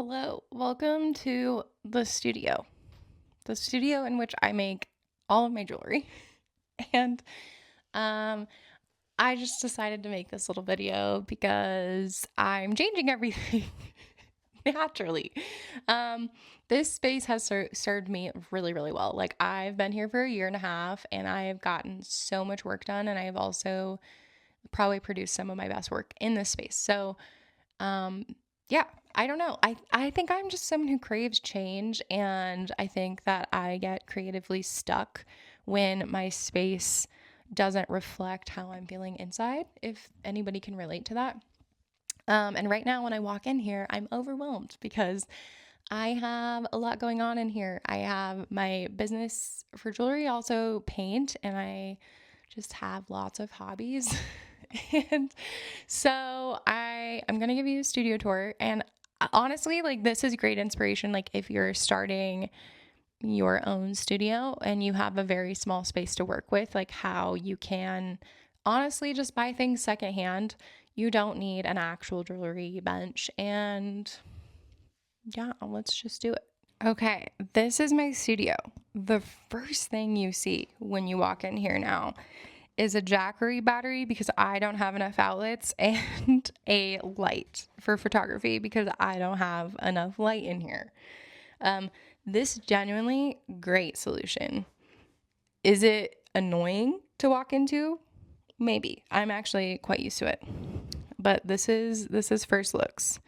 Hello, welcome to the studio in which I make all of my jewelry. And um, I just decided to make this little video because I'm changing everything naturally. Um, this space has served me really, really well. Like, I've been here for a year and a half and I've gotten so much work done, and I've also probably produced some of my best work in this space. So, um, yeah, I don't know. I think I'm just someone who craves change, and I think that I get creatively stuck when my space doesn't reflect how I'm feeling inside, if anybody can relate to that. And right now, when I walk in here, I'm overwhelmed because I have a lot going on in here. I have my business for jewelry, also paint, and I just have lots of hobbies. And so I'm going to give you a studio tour, and honestly, like, this is great inspiration, like if you're starting your own studio and you have a very small space to work with, like how you can honestly just buy things secondhand. You don't need an actual jewelry bench, and yeah, let's just do it. Okay, this is my studio. The first thing you see when you walk in here now is a Jackery battery because I don't have enough outlets, and a light for photography because I don't have enough light in here. This genuinely great solution. Is it annoying to walk into? Maybe. I'm actually quite used to it. But this is first looks.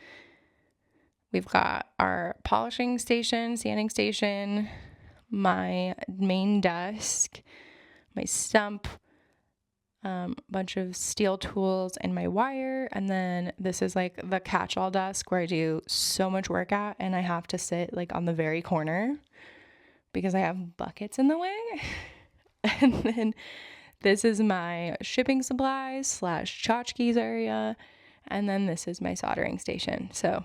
We've got our polishing station, sanding station, my main desk, my stump, bunch of steel tools, and my wire. And then this is like the catch-all desk where I do so much work at, and I have to sit like on the very corner because I have buckets in the way. And then this is my shipping supplies / tchotchkes area. And then this is my soldering station. So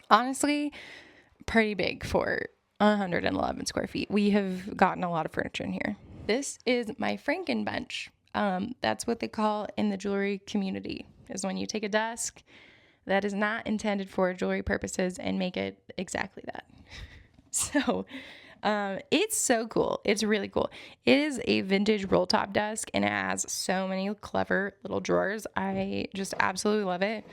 honestly, pretty big for 111 square feet. We have gotten a lot of furniture in here. This is my Franken bench. That's what they call in the jewelry community, is when you take a desk that is not intended for jewelry purposes and make it exactly that. So it's so cool. It's really cool. It is a vintage roll top desk, and it has so many clever little drawers. I just absolutely love it.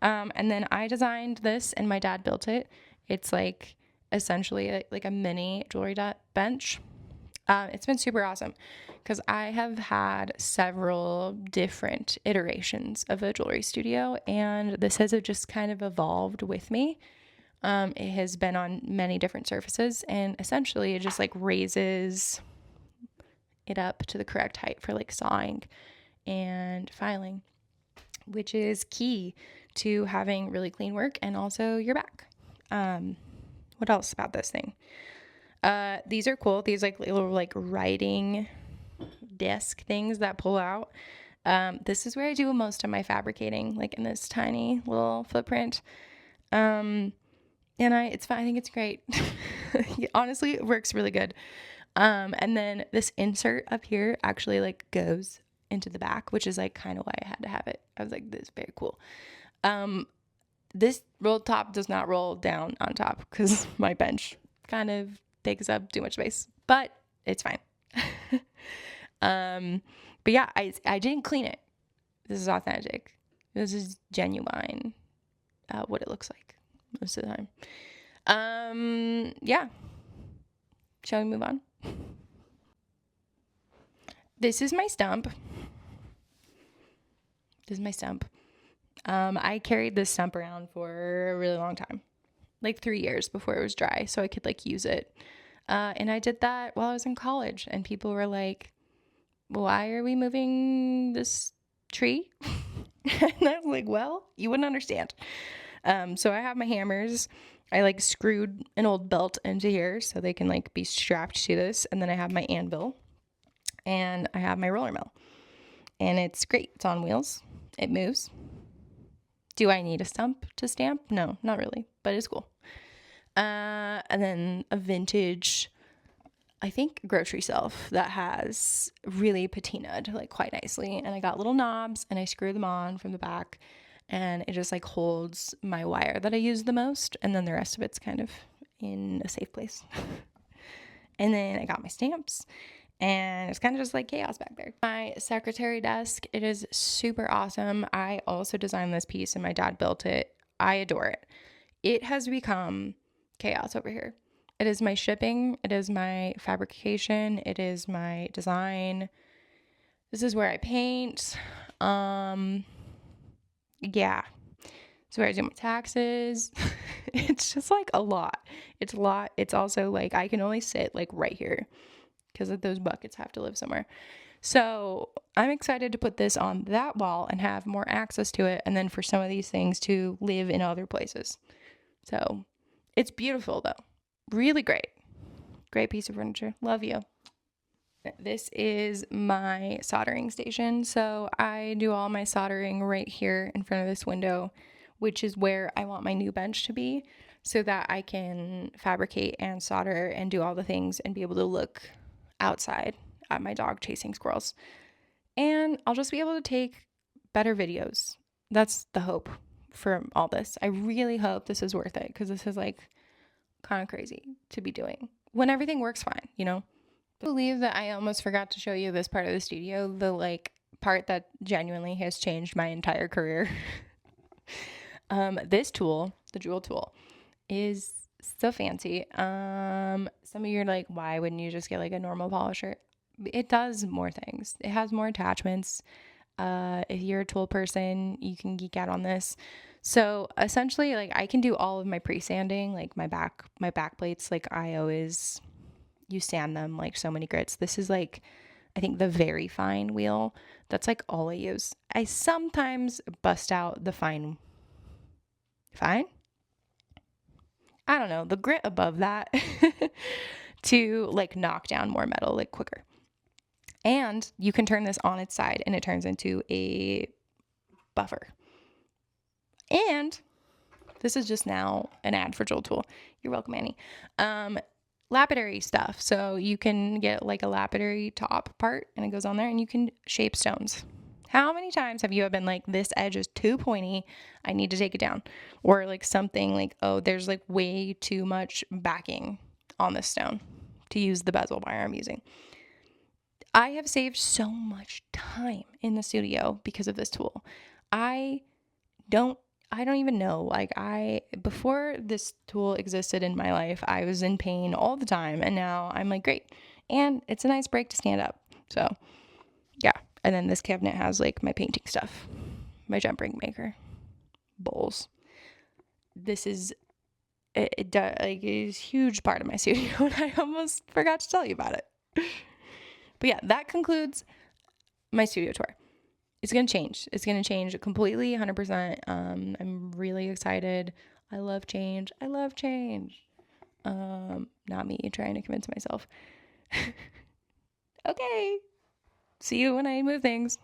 And then I designed this and my dad built it. It's like essentially like a mini jewelry bench. It's been super awesome because I have had several different iterations of a jewelry studio, and this has just kind of evolved with me. It has been on many different surfaces, and essentially it just like raises it up to the correct height for like sawing and filing, which is key to having really clean work and also your back. What else about this thing? These are cool. These like little like writing disc things that pull out. This is where I do most of my fabricating, like in this tiny little footprint. And it's fine. I think it's great. Honestly, it works really good. And then this insert up here actually like goes into the back, which is like kind of why I had to have it. I was like, this is very cool. This roll top does not roll down on top because my bench kind of takes up too much space, but it's fine. But yeah, I didn't clean it. This is authentic. This is genuine, what it looks like most of the time. Yeah. Shall we move on? This is my stump. I carried this stump around for a really long time, like 3 years before it was dry, so I could like use it. And I did that while I was in college, and people were like, why are we moving this tree? And I was like, well, you wouldn't understand. So I have my hammers. I like screwed an old belt into here so they can like be strapped to this. And then I have my anvil, and I have my roller mill, and it's great. It's on wheels. It moves. Do I need a stump to stamp? No, not really, but it's cool. And then a vintage, I think, grocery shelf that has really patinaed like quite nicely. And I got little knobs and I screw them on from the back. and it just like holds my wire that I use the most, and then the rest of it's kind of in a safe place. And then I got my stamps, and it's kind of just like chaos back there. My secretary desk, it is super awesome. I also designed this piece and my dad built it. I adore it. It has become chaos over here. It is my shipping, it is my fabrication, it is my design. This is where I paint. Yeah. It's where I do my taxes. It's just like a lot. It's a lot. It's also like I can only sit like right here because those buckets have to live somewhere. So I'm excited to put this on that wall and have more access to it, and then for some of these things to live in other places. So it's beautiful though. Really great. Great piece of furniture. Love you. This is my soldering station. So I do all my soldering right here in front of this window, which is where I want my new bench to be, so that I can fabricate and solder and do all the things and be able to look outside at my dog chasing squirrels. And I'll just be able to take better videos. That's the hope for all this. I really hope this is worth it, because this is like kind of crazy to be doing when everything works fine, you know? I believe that I almost forgot to show you this part of the studio, the like part that genuinely has changed my entire career. This tool, the Jewel tool, is so fancy. Some of you are like, why wouldn't you just get like a normal polisher? It does more things. It has more attachments. If you're a tool person, you can geek out on this. So essentially, like, I can do all of my pre-sanding, like my back plates. Like, I always, you sand them like so many grits. This is like, I think, the very fine wheel. That's like all I use. I sometimes bust out the fine. I don't know, the grit above that to like knock down more metal like quicker. And you can turn this on its side and it turns into a buffer. And this is just now an ad for Jewel Tool. You're welcome, Annie. Lapidary stuff. So you can get like a lapidary top part and it goes on there, and you can shape stones. How many times have you been like, this edge is too pointy, I need to take it down? Or like something like, oh, there's like way too much backing on this stone to use the bezel wire I'm using. I have saved so much time in the studio because of this tool. I don't even know. Like, before this tool existed in my life, I was in pain all the time, and now I'm like, great. And it's a nice break to stand up. So yeah. And then this cabinet has like my painting stuff, my jump ring maker, bowls. This is like a huge part of my studio, and I almost forgot to tell you about it. But yeah, that concludes my studio tour. It's going to change. It's going to change completely, 100%. I'm really excited. I love change. Not me trying to convince myself. Okay. See you when I move things.